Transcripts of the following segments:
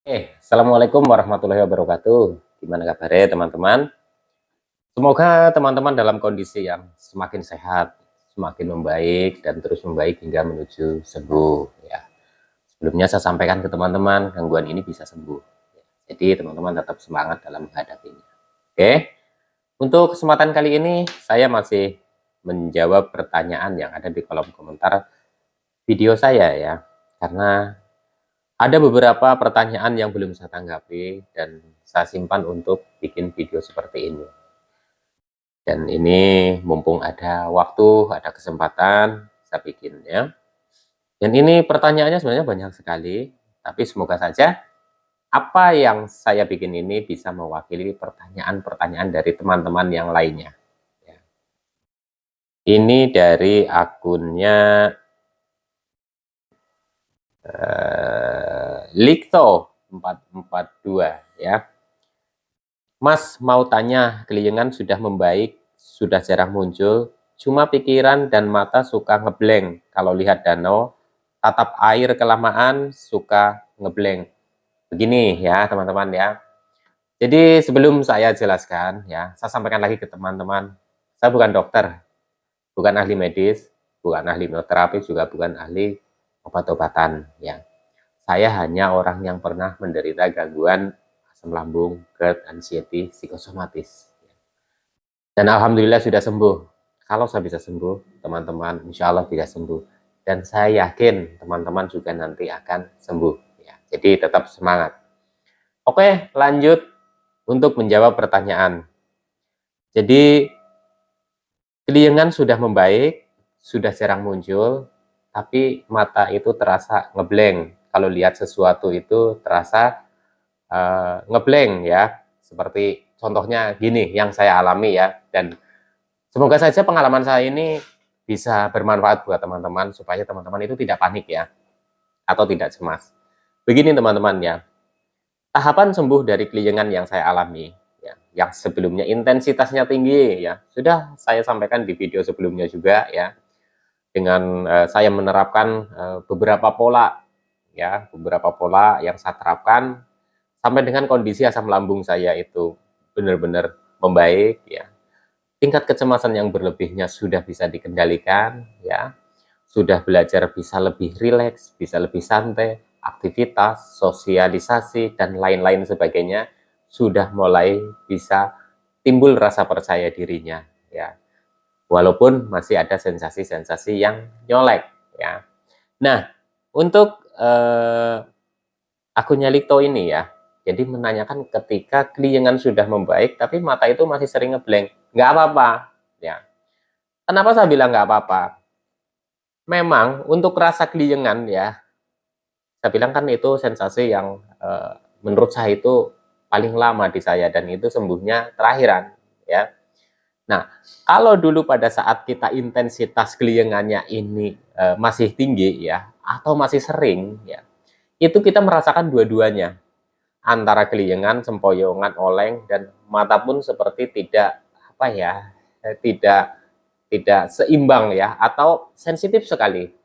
Assalamualaikum warahmatullahi wabarakatuh. Gimana kabarnya teman-teman? Semoga teman-teman dalam kondisi yang semakin sehat, semakin membaik, dan terus membaik hingga menuju sembuh. Ya. Sebelumnya saya sampaikan ke teman-teman, gangguan ini bisa sembuh. Jadi teman-teman tetap semangat dalam menghadapinya. Oke, untuk kesempatan kali ini saya masih menjawab pertanyaan yang ada di kolom komentar video saya ya. Karena ada beberapa pertanyaan yang belum saya tanggapi dan saya simpan untuk bikin video seperti ini. Dan ini mumpung ada waktu, ada kesempatan, saya bikin ya. Dan ini pertanyaannya sebenarnya banyak sekali, tapi semoga saja apa yang saya bikin ini bisa mewakili pertanyaan-pertanyaan dari teman-teman yang lainnya. Ya. Ini dari akunnya Likto 442 ya. Mas mau tanya, keliengan sudah membaik, sudah jarang muncul, cuma pikiran dan mata suka ngeblank. Kalau lihat danau, tatap air kelamaan suka ngeblank. Begini ya teman-teman ya. Jadi sebelum saya jelaskan ya, saya sampaikan lagi ke teman-teman. Saya bukan dokter, bukan ahli medis, bukan ahli hipnoterapi, juga bukan ahli obat-obatan ya. Saya hanya orang yang pernah menderita gangguan asam lambung, GERD, anxiety, psikosomatis. Dan alhamdulillah sudah sembuh. Kalau saya bisa sembuh, teman-teman insya Allah bisa sembuh. Dan saya yakin teman-teman juga nanti akan sembuh. Ya, jadi tetap semangat. Oke, lanjut untuk menjawab pertanyaan. Jadi, keliengan sudah membaik, sudah jarang muncul, tapi mata itu terasa ngeblank. Kalau lihat sesuatu itu terasa ngeblank ya, seperti contohnya gini yang saya alami ya, dan semoga saja pengalaman saya ini bisa bermanfaat buat teman-teman supaya teman-teman itu tidak panik ya, atau tidak cemas. Begini teman-teman ya, tahapan sembuh dari keliengan yang saya alami ya, yang sebelumnya intensitasnya tinggi ya, sudah saya sampaikan di video sebelumnya juga ya, dengan saya menerapkan beberapa pola ya, beberapa pola yang saya terapkan sampai dengan kondisi asam lambung saya itu benar-benar membaik ya. Tingkat kecemasan yang berlebihnya sudah bisa dikendalikan ya. Sudah belajar bisa lebih rileks, bisa lebih santai, aktivitas, sosialisasi dan lain-lain sebagainya sudah mulai bisa timbul rasa percaya dirinya ya. Walaupun masih ada sensasi-sensasi yang nyolek ya. Nah, untuk akunnya Likto ini ya, jadi menanyakan ketika keliengan sudah membaik, tapi mata itu masih sering ngeblank. Nggak apa-apa, ya. Kenapa saya bilang nggak apa-apa? Memang untuk rasa keliengan ya, saya bilang kan itu sensasi yang menurut saya itu paling lama di saya dan itu sembuhnya terakhiran, ya. Nah, kalau dulu pada saat kita intensitas keliengannya ini masih tinggi ya, atau masih sering ya, itu kita merasakan dua-duanya antara keliengan, sempoyongan, oleng, dan mata pun seperti tidak apa ya, tidak tidak seimbang ya, atau sensitif sekali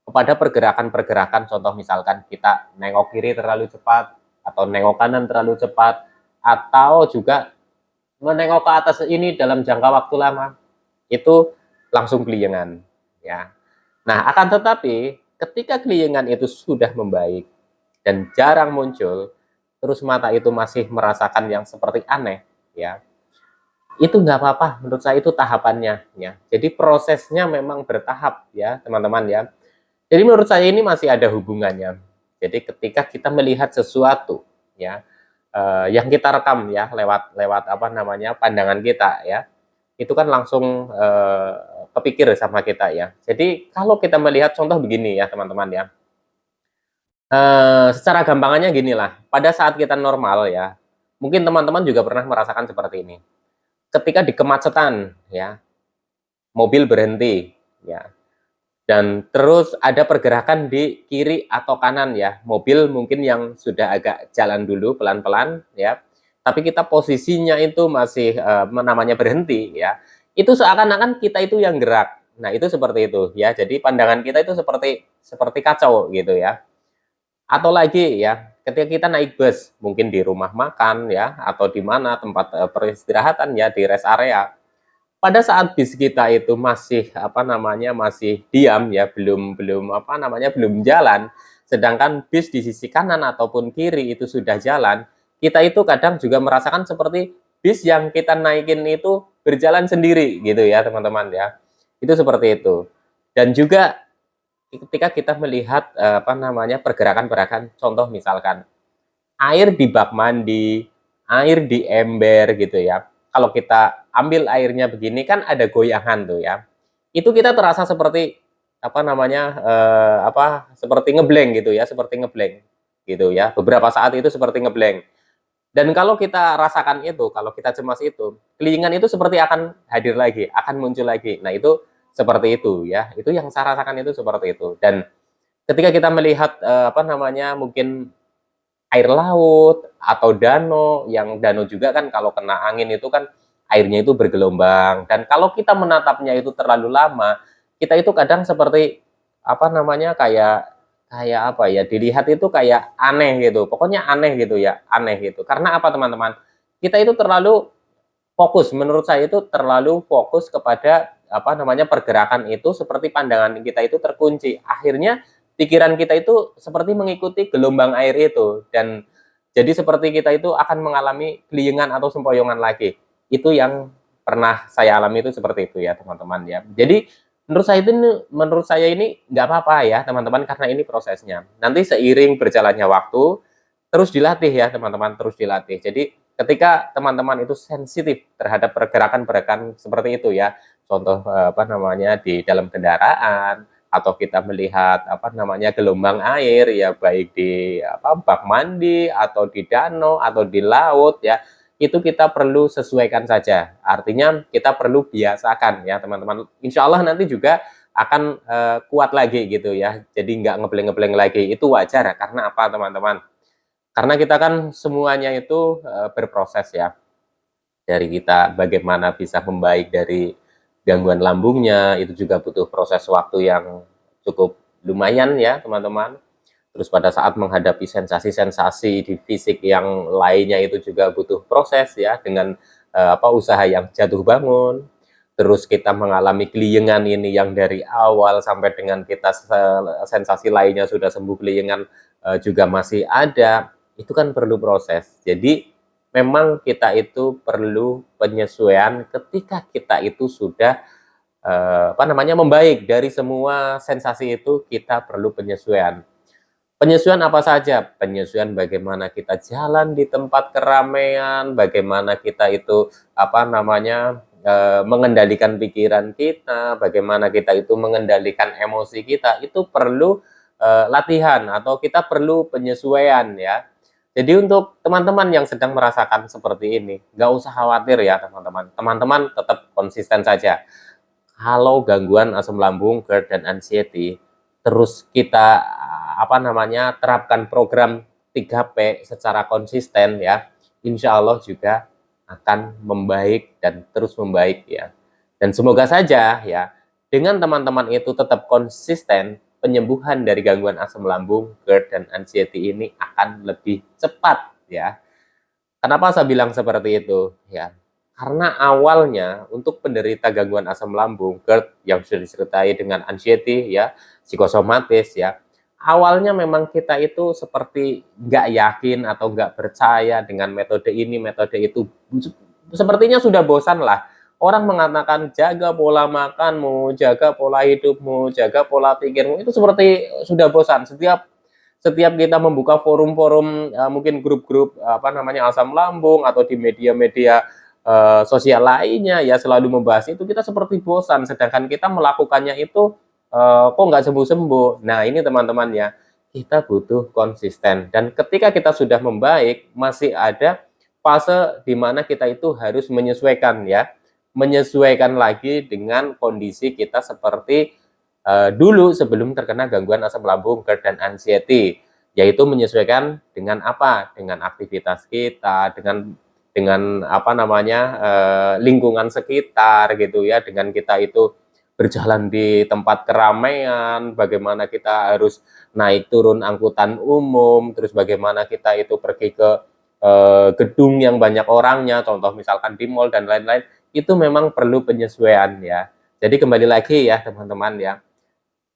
kepada pergerakan-pergerakan. Contoh misalkan kita nengok kiri terlalu cepat, atau nengok kanan terlalu cepat, atau juga menengok ke atas ini dalam jangka waktu lama, itu langsung keliengan ya. Nah, akan tetapi ketika keliengan itu sudah membaik dan jarang muncul, terus mata itu masih merasakan yang seperti aneh ya, itu nggak apa-apa, menurut saya itu tahapannya ya. Jadi prosesnya memang bertahap ya teman-teman ya. Jadi menurut saya ini masih ada hubungannya. Jadi ketika kita melihat sesuatu ya, yang kita rekam ya lewat lewat apa namanya pandangan kita ya, itu kan langsung kepikir sama kita ya. Jadi kalau kita melihat contoh begini ya teman-teman ya, secara gampangannya ginilah, pada saat kita normal ya, mungkin teman-teman juga pernah merasakan seperti ini. Ketika di kemacetan ya, mobil berhenti ya, dan terus ada pergerakan di kiri atau kanan ya, mobil mungkin yang sudah agak jalan dulu pelan-pelan ya, tapi kita posisinya itu masih namanya berhenti ya, itu seakan-akan kita itu yang gerak. Nah itu seperti itu ya, jadi pandangan kita itu seperti kacau gitu ya. Atau lagi ya, ketika kita naik bus, mungkin di rumah makan ya, atau di mana tempat peristirahatan ya, di rest area. Pada saat bis kita itu masih masih diam ya, belum belum belum jalan, sedangkan bis di sisi kanan ataupun kiri itu sudah jalan, kita itu kadang juga merasakan seperti bis yang kita naikin itu berjalan sendiri gitu ya teman-teman ya. Itu seperti itu. Dan juga ketika kita melihat pergerakan-pergerakan, contoh misalkan air di bak mandi, air di ember gitu ya. Kalau kita ambil airnya begini kan ada goyangan tuh ya. Itu kita terasa seperti seperti ngeblank gitu ya, seperti ngeblank gitu ya. Beberapa saat itu seperti ngeblank. Dan kalau kita rasakan itu, kalau kita cemas itu, kelingan itu seperti akan hadir lagi, akan muncul lagi. Nah, itu seperti itu ya. Itu yang saya rasakan itu seperti itu. Dan ketika kita melihat mungkin air laut atau danau, yang danau juga kan kalau kena angin itu kan airnya itu bergelombang, dan kalau kita menatapnya itu terlalu lama, kita itu kadang seperti kayak kayak apa ya, dilihat itu kayak aneh gitu, pokoknya aneh gitu ya, aneh gitu. Karena apa teman-teman? Kita itu terlalu fokus, menurut saya itu terlalu fokus kepada pergerakan itu, seperti pandangan kita itu terkunci. Akhirnya pikiran kita itu seperti mengikuti gelombang air itu, dan jadi seperti kita itu akan mengalami keliengan atau sempoyongan lagi. Itu yang pernah saya alami itu seperti itu ya teman-teman ya. Jadi menurut saya ini nggak apa-apa ya teman-teman, karena ini prosesnya. Nanti seiring berjalannya waktu terus dilatih ya teman-teman, terus dilatih. Jadi ketika teman-teman itu sensitif terhadap pergerakan-pergerakan seperti itu ya, contoh di dalam kendaraan, atau kita melihat gelombang air ya, baik di bak mandi atau di danau atau di laut ya, itu kita perlu sesuaikan saja. Artinya kita perlu biasakan ya teman-teman. Insya Allah nanti juga akan kuat lagi gitu ya. Jadi nggak ngebleng-ngebleng lagi. Itu wajar ya. Karena apa teman-teman? Karena kita kan semuanya itu berproses ya. Dari kita bagaimana bisa membaik dari gangguan lambungnya, itu juga butuh proses waktu yang cukup lumayan ya teman-teman. Terus pada saat menghadapi sensasi-sensasi di fisik yang lainnya itu juga butuh proses ya, dengan usaha yang jatuh bangun. Terus kita mengalami keliengan ini yang dari awal sampai dengan kita sensasi lainnya sudah sembuh, keliengan juga masih ada. Itu kan perlu proses. Jadi memang kita itu perlu penyesuaian ketika kita itu sudah membaik dari semua sensasi itu. Kita perlu penyesuaian. Penyesuaian apa saja? Penyesuaian bagaimana kita jalan di tempat keramaian, bagaimana kita itu mengendalikan pikiran kita, bagaimana kita itu mengendalikan emosi kita, itu perlu latihan atau kita perlu penyesuaian ya. Jadi untuk teman-teman yang sedang merasakan seperti ini, nggak usah khawatir ya teman-teman. Teman-teman tetap konsisten saja. Kalau gangguan asam lambung, GERD, dan anxiety, terus kita terapkan program 3P secara konsisten ya, insya Allah juga akan membaik dan terus membaik ya. Dan semoga saja ya, dengan teman-teman itu tetap konsisten, penyembuhan dari gangguan asam lambung, GERD, dan anxiety ini akan lebih cepat ya. Kenapa saya bilang seperti itu ya? Karena awalnya untuk penderita gangguan asam lambung, GERD, yang sudah disertai dengan anxiety ya, psikosomatis ya, awalnya memang kita itu seperti nggak yakin atau nggak percaya dengan metode ini, metode itu. Sepertinya sudah bosan lah. Orang mengatakan jaga pola makanmu, jaga pola hidupmu, jaga pola pikirmu, itu seperti sudah bosan. Setiap kita membuka forum-forum, mungkin grup-grup asam lambung, atau di media-media sosial lainnya ya, selalu membahas itu, kita seperti bosan. Sedangkan kita melakukannya itu kok nggak sembuh-sembuh. Nah ini teman-teman ya, kita butuh konsisten. Dan ketika kita sudah membaik, masih ada fase di mana kita itu harus menyesuaikan ya, menyesuaikan lagi dengan kondisi kita seperti dulu sebelum terkena gangguan asam lambung, GERD, dan anxiety, yaitu menyesuaikan dengan apa? Dengan aktivitas kita, dengan lingkungan sekitar gitu ya, dengan kita itu berjalan di tempat keramaian, bagaimana kita harus naik turun angkutan umum, terus bagaimana kita itu pergi ke gedung yang banyak orangnya, contoh misalkan di mall dan lain-lain, itu memang perlu penyesuaian ya. Jadi kembali lagi ya teman-teman ya,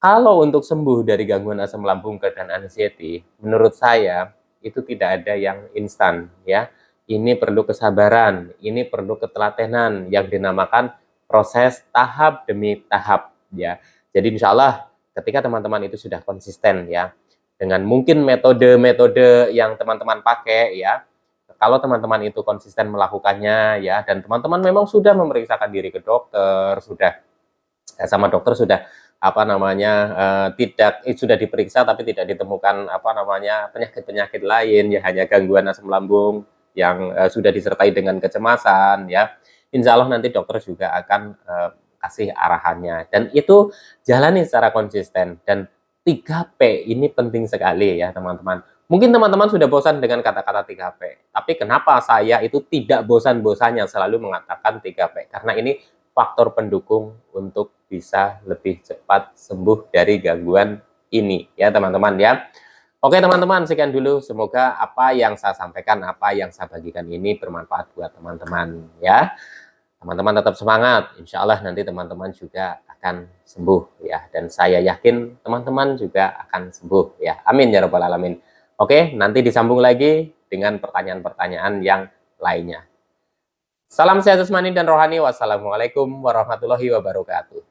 kalau untuk sembuh dari gangguan asam lambung dan anxiety, menurut saya itu tidak ada yang instan ya. Ini perlu kesabaran, ini perlu ketelatenan yang dinamakan proses tahap demi tahap ya. Jadi insya Allah ketika teman-teman itu sudah konsisten ya, dengan mungkin metode-metode yang teman-teman pakai ya, kalau teman-teman itu konsisten melakukannya ya, dan teman-teman memang sudah memeriksakan diri ke dokter, sudah sama dokter sudah apa namanya tidak sudah diperiksa tapi tidak ditemukan apa namanya penyakit-penyakit lain ya, hanya gangguan asam lambung yang sudah disertai dengan kecemasan ya, insya Allah nanti dokter juga akan kasih arahannya, dan itu jalani secara konsisten. Dan 3P ini penting sekali ya teman-teman. Mungkin teman-teman sudah bosan dengan kata-kata 3P, tapi kenapa saya itu tidak bosan-bosannya selalu mengatakan 3P, karena ini faktor pendukung untuk bisa lebih cepat sembuh dari gangguan ini ya teman-teman ya. Oke teman-teman, sekian dulu, semoga apa yang saya sampaikan, apa yang saya bagikan ini bermanfaat buat teman-teman ya. Teman-teman tetap semangat, insya Allah nanti teman-teman juga akan sembuh ya, dan saya yakin teman-teman juga akan sembuh ya, amin ya rabbal alamin. Oke, nanti disambung lagi dengan pertanyaan-pertanyaan yang lainnya. Salam sehat jasmani dan rohani. Wassalamualaikum warahmatullahi wabarakatuh.